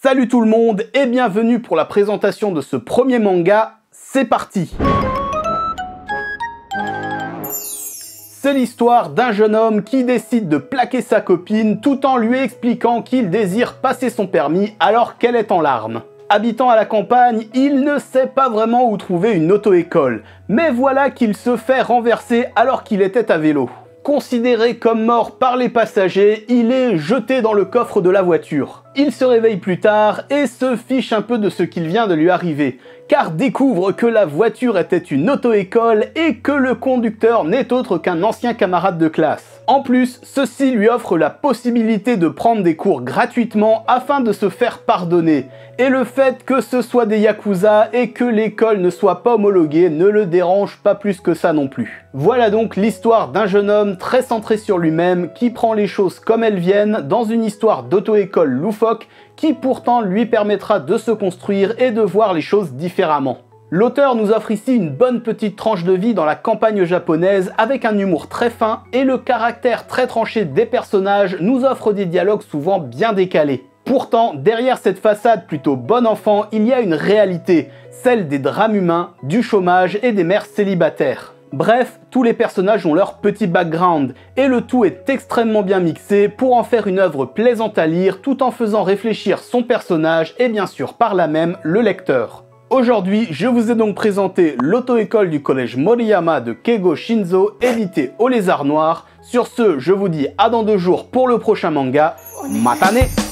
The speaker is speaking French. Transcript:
Salut tout le monde et bienvenue pour la présentation de ce premier manga, c'est parti! C'est l'histoire d'un jeune homme qui décide de plaquer sa copine tout en lui expliquant qu'il désire passer son permis alors qu'elle est en larmes. Habitant à la campagne, il ne sait pas vraiment où trouver une auto-école, mais voilà qu'il se fait renverser alors qu'il était à vélo. Considéré comme mort par les passagers, il est jeté dans le coffre de la voiture. Il se réveille plus tard et se fiche un peu de ce qu'il vient de lui arriver, car découvre que la voiture était une auto-école et que le conducteur n'est autre qu'un ancien camarade de classe. En plus, ceci lui offre la possibilité de prendre des cours gratuitement afin de se faire pardonner. Et le fait que ce soit des yakuza et que l'école ne soit pas homologuée ne le dérange pas plus que ça non plus. Voilà donc l'histoire d'un jeune homme très centré sur lui-même qui prend les choses comme elles viennent dans une histoire d'auto-école loufoque qui pourtant lui permettra de se construire et de voir les choses différemment. L'auteur nous offre ici une bonne petite tranche de vie dans la campagne japonaise avec un humour très fin et le caractère très tranché des personnages nous offre des dialogues souvent bien décalés. Pourtant, derrière cette façade plutôt bon enfant, il y a une réalité, celle des drames humains, du chômage et des mères célibataires. Bref, tous les personnages ont leur petit background, et le tout est extrêmement bien mixé pour en faire une œuvre plaisante à lire tout en faisant réfléchir son personnage et bien sûr par là même le lecteur. Aujourd'hui, je vous ai donc présenté l'auto-école du collège Moriyama de Keigo Shinzo, édité au Lézard Noir. Sur ce, je vous dis à dans 2 jours pour le prochain manga. Matane!